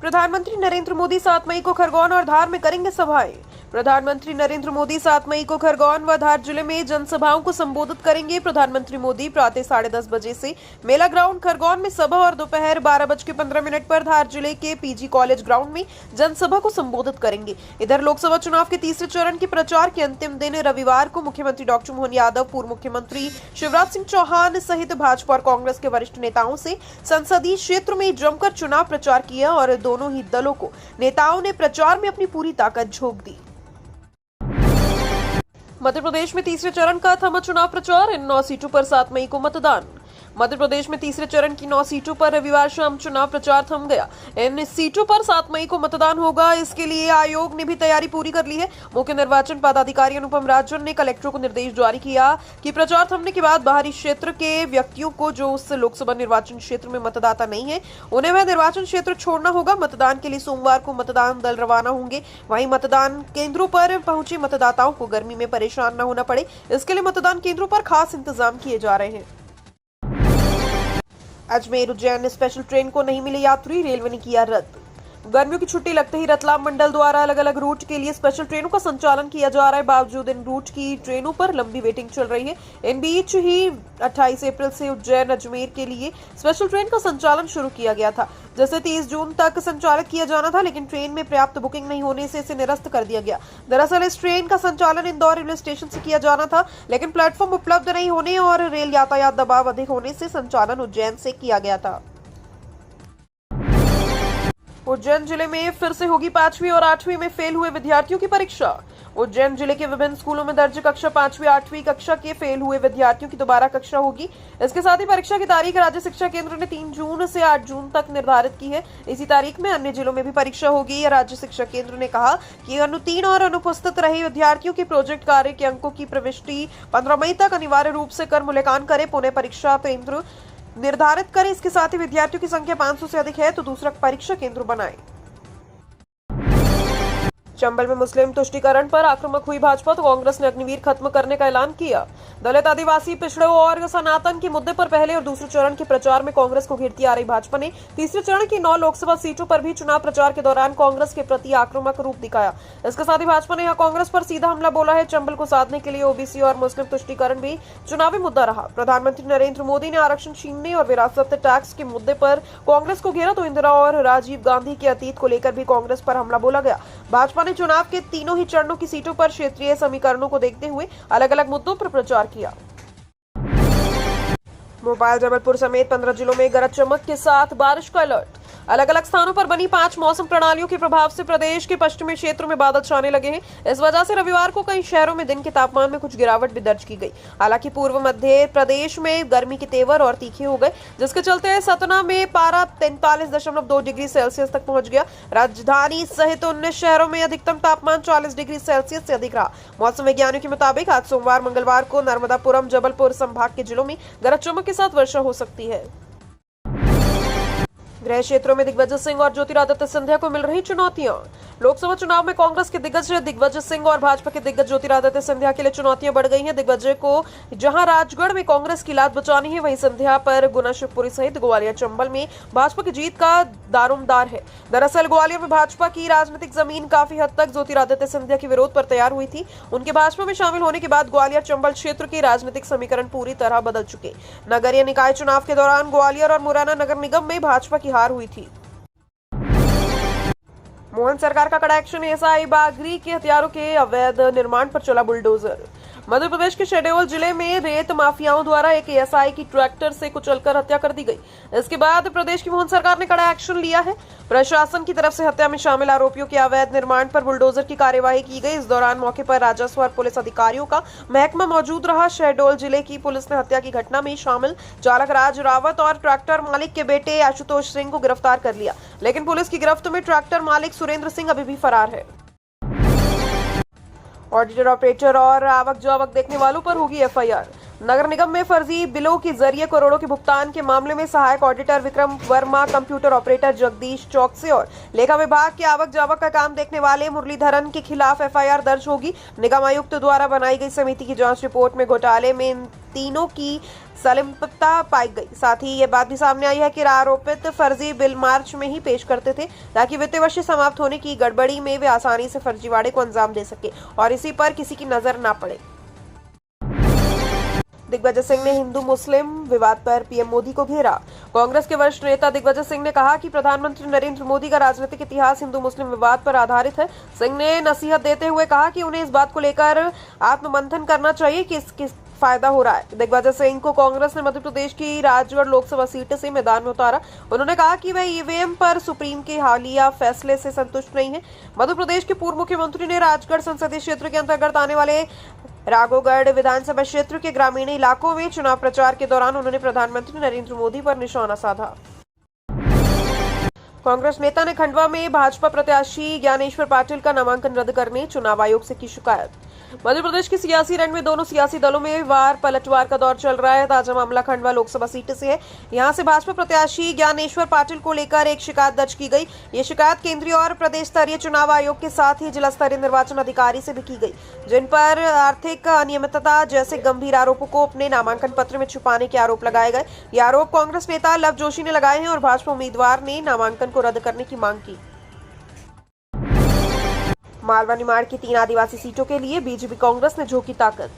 प्रधानमंत्री नरेंद्र मोदी 7 मई को खरगोन और धार में करेंगे सभाएं। प्रधानमंत्री नरेंद्र मोदी 7 मई को खरगोन व धार जिले में जनसभाओं को संबोधित करेंगे। प्रधानमंत्री मोदी प्रातः 10:30 बजे से मेला ग्राउंड खरगोन में सभा और दोपहर 12:15 पर धार जिले के पीजी कॉलेज ग्राउंड में जनसभा को संबोधित करेंगे। इधर लोकसभा चुनाव के तीसरे चरण के प्रचार के अंतिम दिन रविवार को मुख्यमंत्री डॉक्टर मोहन यादव, पूर्व मुख्यमंत्री शिवराज सिंह चौहान सहित भाजपा और कांग्रेस के वरिष्ठ नेताओं से संसदीय क्षेत्र में जमकर चुनाव प्रचार किया और दोनों ही दलों को नेताओं ने प्रचार में अपनी पूरी ताकत झोंक दी। मध्य प्रदेश में तीसरे चरण का थमा चुनाव प्रचार। इन 9 सीटों पर 7 मई को मतदान। मध्य प्रदेश में तीसरे चरण की 9 सीटों पर रविवार शाम चुनाव प्रचार थम गया। इन सीटों पर 7 मई को मतदान होगा। इसके लिए आयोग ने भी तैयारी पूरी कर ली है। मुख्य निर्वाचन पदाधिकारी अनुपम राजन ने कलेक्टरों को निर्देश जारी किया कि प्रचार थमने के बाद बाहरी क्षेत्र के व्यक्तियों को जो उस लोकसभा निर्वाचन क्षेत्र में मतदाता नहीं है उन्हें वह निर्वाचन क्षेत्र छोड़ना होगा। मतदान के लिए सोमवार को मतदान दल रवाना होंगे। वहीं मतदान केंद्रों पर पहुंचे मतदाताओं को गर्मी में परेशान न होना पड़े, इसके लिए मतदान केंद्रों पर खास इंतजाम किए जा रहे हैं। अजमेर उज्जैन स्पेशल ट्रेन को नहीं मिले यात्री, रेलवे ने किया रद्द। गर्मियों की छुट्टी लगते ही रतलाम मंडल द्वारा अलग अलग रूट के लिए स्पेशल ट्रेनों का संचालन किया जा रहा है। बावजूद इन रूट की ट्रेनों पर लंबी वेटिंग चल रही है। इन बीच ही 28 अप्रैल से उज्जैन अजमेर के लिए स्पेशल ट्रेन का संचालन शुरू किया गया था, जिसे 30 जून तक संचालित किया जाना था, लेकिन ट्रेन में पर्याप्त बुकिंग नहीं होने से इसे निरस्त कर दिया गया। दरअसल इस ट्रेन का संचालन इंदौर रेलवे स्टेशन से किया जाना था, लेकिन प्लेटफॉर्म उपलब्ध नहीं होने और रेल यातायात दबाव अधिक होने से संचालन उज्जैन से किया गया था। उज्जैन जिले में फिर से होगी 5वीं और 8वीं में फेल हुए विद्यार्थियों की परीक्षा। उज्जैन जिले के विभिन्न स्कूलों में दर्ज कक्षा 5वीं 8वीं कक्षा के फेल हुए विद्यार्थियों की दोबारा कक्षा होगी। इसके साथ ही परीक्षा की तारीख राज्य शिक्षा केंद्र ने 3 जून से 8 जून तक निर्धारित की है। इसी तारीख में अन्य जिलों में भी परीक्षा होगी। राज्य शिक्षा केंद्र ने कहा कि अनुत्तीर्ण और अनुपस्थित रहे विद्यार्थियों के प्रोजेक्ट कार्य के अंकों की प्रविष्टि 15 मई तक अनिवार्य रूप से कर मूल्यांकन करे। पुनः परीक्षा केंद्र निर्धारित करें। इसके साथ ही विद्यार्थियों की संख्या 500 से अधिक है तो दूसरा परीक्षा केंद्र बनाएं। चंबल में मुस्लिम तुष्टीकरण पर आक्रामक हुई भाजपा तो कांग्रेस ने अग्निवीर खत्म करने का ऐलान किया। दलित, आदिवासी, पिछड़ों और सनातन के मुद्दे पर पहले और दूसरे चरण के प्रचार में कांग्रेस को घेरती आ रही भाजपा ने तीसरे चरण की 9 लोकसभा सीटों पर भी चुनाव प्रचार के दौरान कांग्रेस के प्रति आक्रामक रूप दिखाया। इसके साथ ही भाजपा ने यहां कांग्रेस पर सीधा हमला बोला है। चंबल को साधने के लिए ओबीसी और मुस्लिम तुष्टीकरण भी चुनावी मुद्दा रहा। प्रधानमंत्री नरेंद्र मोदी ने आरक्षण छीनने और विरासत टैक्स के मुद्दे पर कांग्रेस को घेरा तो इंदिरा और राजीव गांधी के अतीत को लेकर भी कांग्रेस पर हमला बोला गया। भाजपा ने चुनाव के तीनों ही चरणों की सीटों पर क्षेत्रीय समीकरणों को देखते हुए अलग अलग मुद्दों पर प्रचार किया। भोपाल, जबलपुर समेत 15 जिलों में गरज चमक के साथ बारिश का अलर्ट। अलग अलग स्थानों पर बनी 5 मौसम प्रणालियों के प्रभाव से प्रदेश के पश्चिमी क्षेत्रों में बादल छाने लगे हैं। इस वजह से रविवार को कई शहरों में दिन के तापमान में कुछ गिरावट भी दर्ज की गई। हालांकि पूर्व मध्य प्रदेश में गर्मी के तेवर और तीखे हो गए, जिसके चलते सतना में पारा 43.2 डिग्री सेल्सियस तक पहुंच गया। राजधानी सहित 19 शहरों में अधिकतम तापमान 40 डिग्री सेल्सियस से अधिक रहा। मौसम वैज्ञानिकों के मुताबिक आज सोमवार मंगलवार को नर्मदापुरम, जबलपुर संभाग के जिलों में गरज चमक के साथ वर्षा हो सकती है। गृह क्षेत्रों में दिग्विजय सिंह और ज्योतिरादित्य सिंधिया को मिल रही चुनौतियां। लोकसभा चुनाव में कांग्रेस के दिग्गज दिग्विजय सिंह और भाजपा के दिग्गज ज्योतिरादित्य सिंधिया के लिए चुनौतियां बढ़ गई हैं। दिग्विजय को जहां राजगढ़ में कांग्रेस की लात बचानी है, वहीं सिंधिया पर गुना, शिवपुरी सहित ग्वालियर, चंबल में भाजपा की जीत का दारोमदार है। दरअसल ग्वालियर में भाजपा की राजनीतिक जमीन काफी हद तक ज्योतिरादित्य सिंधिया के विरोध पर तैयार हुई थी। उनके भाजपा में शामिल होने के बाद ग्वालियर चंबल क्षेत्र के राजनीतिक समीकरण पूरी तरह बदल चुके। नगरीय निकाय चुनाव के दौरान ग्वालियर और मुरैना नगर निगम में भाजपा की हार हुई थी। मोहन सरकार का कड़ा एक्शन, एएसआई बागरी के हथियारों के अवैध निर्माण पर चला बुलडोजर। मध्य प्रदेश के शहडोल जिले में रेत माफियाओं द्वारा एक एएसआई की ट्रैक्टर से कुचलकर हत्या कर दी गई। इसके बाद प्रदेश की मोहन सरकार ने कड़ा एक्शन लिया है। प्रशासन की तरफ से हत्या में शामिल आरोपियों के अवैध निर्माण पर बुलडोजर की कार्यवाही की गई। इस दौरान मौके पर राजस्व और पुलिस अधिकारियों का महकमा मौजूद रहा। शहडोल जिले की पुलिस ने हत्या की घटना में शामिल चालक राज रावत और ट्रैक्टर मालिक के बेटे आशुतोष सिंह को गिरफ्तार कर लिया, लेकिन पुलिस की गिरफ्त में ट्रैक्टर मालिक सुरेंद्र सिंह अभी भी फरार है। ऑडिटर, ऑपरेटर और आवक जावक देखने वालों पर होगी एफआईआर। नगर निगम में फर्जी बिलों के जरिए करोड़ों के भुगतान के मामले में सहायक auditor Vikram Verma, computer operator Jagdish Chouksey और लेखा विभाग के आवक जावक का काम देखने वाले मुरलीधरन के खिलाफ एफआईआर दर्ज होगी। निगम आयुक्त द्वारा बनाई गई समिति की जांच रिपोर्ट में घोटाले में इन तीनों की संलिप्तता पाई गई। साथ ही ये बात भी सामने आई है कि आरोपित फर्जी बिल मार्च में ही पेश करते थे ताकि वित्तीय वर्ष समाप्त होने की गड़बड़ी में वे आसानी से फर्जीवाड़े को अंजाम दे सके और इसी पर किसी की नजर न पड़े। दिग्विजय सिंह ने हिंदू मुस्लिम विवाद पर पीएम मोदी को घेरा। कांग्रेस के वरिष्ठ नेता दिग्विजय सिंह ने कहा कि प्रधानमंत्री नरेंद्र मोदी का राजनीतिक इतिहास हिंदू मुस्लिम विवाद पर आधारित है। सिंह ने नसीहत देते हुए कहा कि उन्हें इस बात को लेकर आत्ममंथन करना चाहिए कि इसकी फायदा हो रहा है। दिग्विजय सिंह को कांग्रेस ने मध्य प्रदेश की राजगढ़ लोकसभा सीट से मैदान में उतारा। उन्होंने कहा कि वह ईवीएम पर सुप्रीम के हालिया फैसले से संतुष्ट नहीं है। मध्य प्रदेश के पूर्व मुख्यमंत्री ने राजगढ़ संसदीय क्षेत्र के अंतर्गत आने वाले राघोगढ़ विधानसभा क्षेत्र के ग्रामीण इलाकों में चुनाव प्रचार के दौरान उन्होंने प्रधानमंत्री नरेंद्र मोदी पर निशाना साधा। कांग्रेस नेता ने खंडवा में भाजपा प्रत्याशी ज्ञानेश्वर पाटिल का नामांकन रद्द करने चुनाव आयोग से की शिकायत। मध्य प्रदेश की सियासी रण में दोनों सियासी दलों में वार पलटवार का दौर चल रहा है। ताजा मामला खंडवा लोकसभा सीट से है। यहां से भाजपा प्रत्याशी ज्ञानेश्वर पाटिल को लेकर एक शिकायत दर्ज की गई। ये शिकायत केंद्रीय और प्रदेश स्तरीय चुनाव आयोग के साथ ही जिला स्तरीय निर्वाचन अधिकारी से भी की गई, जिन पर आर्थिक अनियमितता जैसे गंभीर आरोपों को अपने नामांकन पत्र में छुपाने के आरोप लगाए गए। ये आरोप कांग्रेस नेता लव जोशी ने लगाए हैं और भाजपा उम्मीदवार ने नामांकन को रद्द करने की मांग की। मालवा निमाड़ की 3 आदिवासी सीटों के लिए बीजेपी कांग्रेस ने झोंकी ताकत।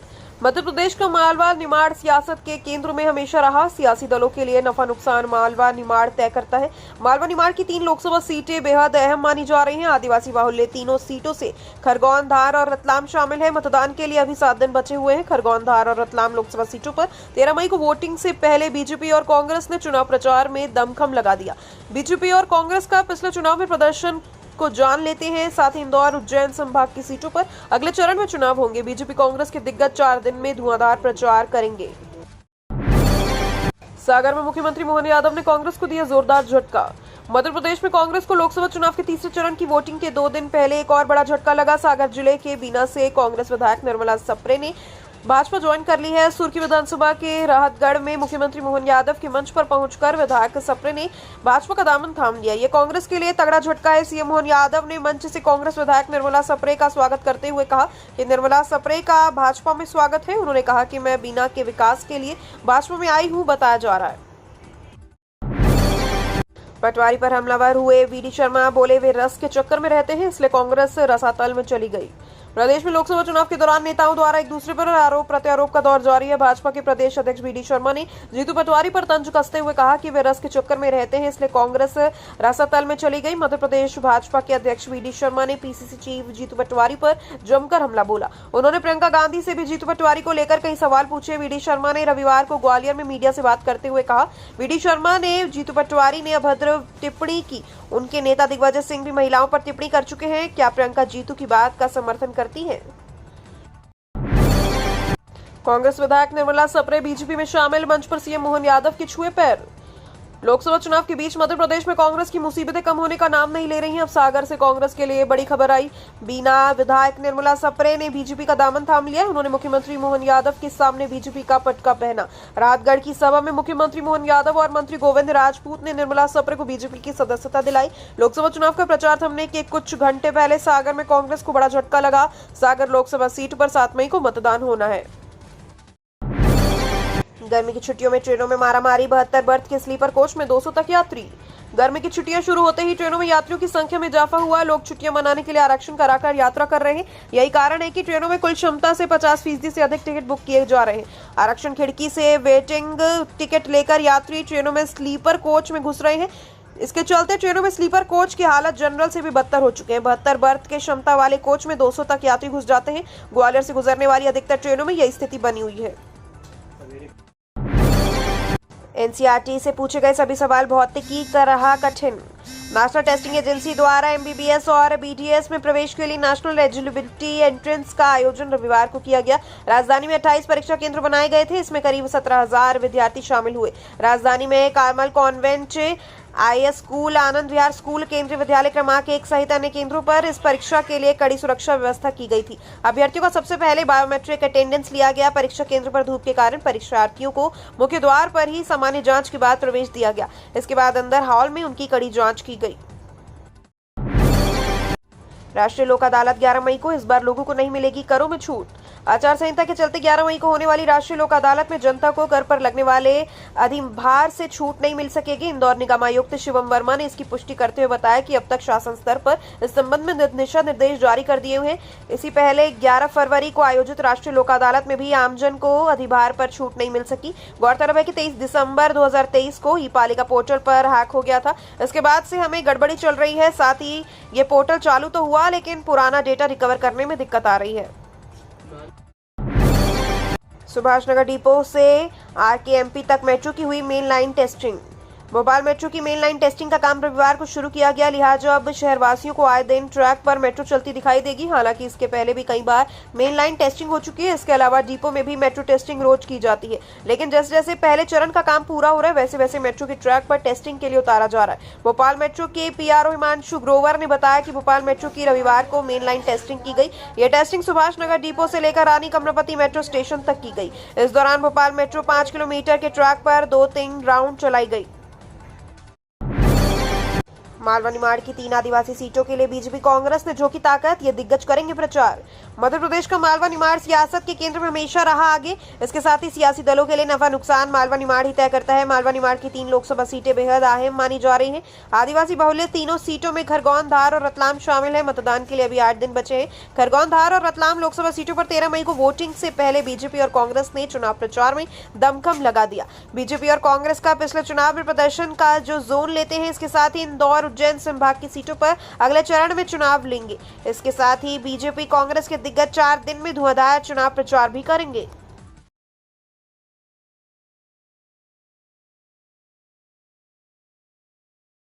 मध्य प्रदेश का मालवा निमाड़ सियासत के केंद्र में हमेशा रहा। सियासी दलों के लिए नफा नुकसान मालवा निमाड़ तय करता है। मालवा निमाड़ की 3 लोकसभा सीटें बेहद अहम मानी जा रही हैं। आदिवासी बाहुल्य तीनों सीटों से खरगोन, धार और रतलाम शामिल है। मतदान के लिए अभी 7 दिन बचे हुए हैं। खरगोन, धार और रतलाम लोकसभा सीटों पर 13 मई को वोटिंग से पहले बीजेपी और कांग्रेस ने चुनाव प्रचार में दमखम लगा दिया। बीजेपी और कांग्रेस का पिछले चुनाव में प्रदर्शन को जान लेते हैं। साथ ही इंदौर, उज्जैन संभाग की सीटों पर अगले चरण में चुनाव होंगे। बीजेपी कांग्रेस के दिग्गज 4 दिन में धुआंधार प्रचार करेंगे। सागर में मुख्यमंत्री मोहन यादव ने कांग्रेस को दिया जोरदार झटका। मध्य प्रदेश में कांग्रेस को लोकसभा चुनाव के तीसरे चरण की वोटिंग के 2 दिन पहले एक और बड़ा झटका लगा। सागर जिले के बीना से कांग्रेस विधायक निर्मला सप्रे ने भाजपा ज्वाइन कर ली है। सुर्खी विधानसभा के राहतगढ़ में मुख्यमंत्री मोहन यादव के मंच पर पहुंचकर विधायक सप्रे ने भाजपा का दामन थाम लिया। ये कांग्रेस के लिए तगड़ा झटका है। सीएम मोहन यादव ने मंच से कांग्रेस विधायक निर्मला सप्रे का स्वागत करते हुए कहा कि निर्मला सप्रे का भाजपा में स्वागत है। उन्होंने कहा कि मैं बीना के विकास के लिए भाजपा में आई हूँ, बताया जा रहा है। पटवारी पर हमलावर हुए वीडी शर्मा बोले वे रस के चक्कर में रहते हैं, इसलिए कांग्रेस रसातल में चली गई। प्रदेश में लोकसभा चुनाव के दौरान नेताओं द्वारा एक दूसरे पर आरोप प्रत्यारोप का दौर जारी है। भाजपा के प्रदेश अध्यक्ष वीडी शर्मा ने जीतू पटवारी पर तंज कसते हुए कहा कि वे रस के चक्कर में रहते हैं, इसलिए कांग्रेस रसातल में चली गई। मध्य प्रदेश भाजपा के अध्यक्ष वीडी शर्मा ने पीसीसी चीफ जीतू पटवारी पर जमकर हमला बोला। उन्होंने प्रियंका गांधी से भी जीतू पटवारी को लेकर कई सवाल पूछे। वीडी शर्मा ने रविवार को ग्वालियर में मीडिया से बात करते हुए कहा, वीडी शर्मा ने जीतू पटवारी ने अभद्र टिप्पणी की। उनके नेता दिग्विजय सिंह भी महिलाओं पर टिप्पणी कर चुके हैं। क्या प्रियंका जीतू की बात का समर्थन करती है? कांग्रेस विधायक निर्मला सप्रे बीजेपी में शामिल, मंच पर सीएम मोहन यादव के छुए पैर। लोकसभा चुनाव के बीच मध्य प्रदेश में कांग्रेस की मुसीबतें कम होने का नाम नहीं ले रही हैं। अब सागर से कांग्रेस के लिए बड़ी खबर आई। बीना विधायक निर्मला सप्रे ने बीजेपी का दामन थाम लिया। उन्होंने मुख्यमंत्री मोहन यादव के सामने बीजेपी का पटका पहना। राहतगढ़ की सभा में मुख्यमंत्री मोहन यादव और मंत्री गोविंद राजपूत ने निर्मला सप्रे को बीजेपी की सदस्यता दिलाई। लोकसभा चुनाव का प्रचार थमने के कुछ घंटे पहले सागर में कांग्रेस को बड़ा झटका लगा। सागर लोकसभा सीट पर 7 मई को मतदान होना है। गर्मी की छुट्टियों में ट्रेनों में मारामारी, 72 बर्थ के स्लीपर कोच में 200 तक यात्री। गर्मी की छुट्टियां शुरू होते ही ट्रेनों में यात्रियों की संख्या में इजाफा हुआ। लोग छुट्टियां मनाने के लिए आरक्षण कराकर यात्रा कर रहे हैं। यही कारण है कि ट्रेनों में कुल क्षमता से 50% से अधिक टिकट बुक किए जा रहे हैं। आरक्षण खिड़की से वेटिंग टिकट लेकर यात्री ट्रेनों में स्लीपर कोच में घुस रहे हैं। इसके चलते ट्रेनों में स्लीपर कोच की हालत जनरल से भी बदतर हो चुके हैं। 72 बर्थ के क्षमता वाले कोच में 200 तक यात्री घुस जाते हैं। ग्वालियर से गुजरने वाली अधिकतर ट्रेनों में यही स्थिति बनी हुई है। एनसीईआरटी से पूछे गए सभी सवाल भौतिकी का रहा कठिन। नेशनल टेस्टिंग एजेंसी द्वारा एमबीबीएस और बीडीएस में प्रवेश के लिए नेशनल एलिजिबिलिटी एंट्रेंस का आयोजन रविवार को किया गया। राजधानी में 28 परीक्षा केंद्र बनाए गए थे। इसमें करीब 17,000 विद्यार्थी शामिल हुए। राजधानी में Carmel convent IS school, Anand Vihar school, केंद्रीय विद्यालय क्रमांक 1 सहित अन्य केंद्रों पर इस परीक्षा के लिए कड़ी सुरक्षा व्यवस्था की गई थी। अभ्यर्थियों का सबसे पहले बायोमेट्रिक अटेंडेंस लिया गया। परीक्षा केंद्र पर धूप के कारण परीक्षार्थियों को मुख्य द्वार पर ही सामान्य जांच के बाद प्रवेश दिया गया। इसके बाद अंदर हॉल में उनकी कड़ी जांच की गई। राष्ट्रीय लोक अदालत 11 मई को, इस बार लोगों को नहीं मिलेगी करों में छूट। आचार संहिता के चलते 11 मई को होने वाली राष्ट्रीय लोक अदालत में जनता को कर पर लगने वाले अधिभार से छूट नहीं मिल सकेगी। इंदौर निगम आयुक्त शिवम वर्मा ने इसकी पुष्टि करते हुए बताया कि अब तक शासन स्तर पर इस संबंध में दिशा निर्देश जारी कर दिए हुए हैं। इसी पहले 11 फरवरी को आयोजित राष्ट्रीय लोक अदालत में भी आमजन को अधिभार पर छूट नहीं मिल सकी। गौरतलब है कि 23 दिसंबर 2023 को ई पालिका पोर्टल पर हैक हो गया था। इसके बाद से हमें गड़बड़ी चल रही है। साथ ही ये पोर्टल चालू तो हुआ, लेकिन पुराना डेटा रिकवर करने में दिक्कत आ रही है। सुभाष नगर डिपो से RKMP तक मेट्रो की हुई main line testing. Bhopal metro की मेन लाइन टेस्टिंग का काम रविवार को शुरू किया गया। लिहाजा अब शहरवासियों को आए दिन ट्रैक पर मेट्रो चलती दिखाई देगी। हालांकि इसके पहले भी कई बार मेन लाइन टेस्टिंग हो चुकी है। इसके अलावा डिपो में भी मेट्रो टेस्टिंग रोज की जाती है, लेकिन जैसे जैसे पहले चरण का काम पूरा हो रहा है, वैसे वैसे मेट्रो के ट्रैक पर टेस्टिंग के लिए उतारा जा रहा है। भोपाल मेट्रो के PRO हिमांशु ग्रोवर ने बताया कि भोपाल मेट्रो की रविवार को मेन लाइन टेस्टिंग की गई। यह टेस्टिंग सुभाष नगर डिपो से लेकर रानी कमलापति मेट्रो स्टेशन तक की गई। इस दौरान भोपाल मेट्रो 5 किलोमीटर के ट्रैक पर 2-3 राउंड चलाई गई। मालवा निमाड़ की 3 आदिवासी सीटों के लिए बीजेपी कांग्रेस ने झोंकी ताकत, ये दिग्गज करेंगे प्रचार। मध्य प्रदेश का मालवा निमाड़ सियासत के केंद्र में हमेशा रहा आगे। इसके साथ ही सियासी दलों के लिए नफा नुकसान मालवा निमाड़ ही तय करता है। मालवा निमाड़ की 3 लोकसभा सीटें बेहद अहम मानी जा रही हैं। आदिवासी बहुल्य तीनों सीटों में खरगोन, धार और रतलाम शामिल है। मतदान के लिए अभी 8 दिन बचे हैं। खरगोन, धार और रतलाम लोकसभा सीटों पर 13 मई को वोटिंग से पहले बीजेपी और कांग्रेस ने चुनाव प्रचार में दमखम लगा दिया। बीजेपी और कांग्रेस का पिछले चुनाव में प्रदर्शन का जो जोन लेते हैं, इसके साथ ही इंदौर, उज्जैन संभाग की सीटों पर अगले चरण में चुनाव लेंगे। इसके साथ ही बीजेपी कांग्रेस के दिग्गज 4 दिन में धुआंधार चुनाव प्रचार भी करेंगे।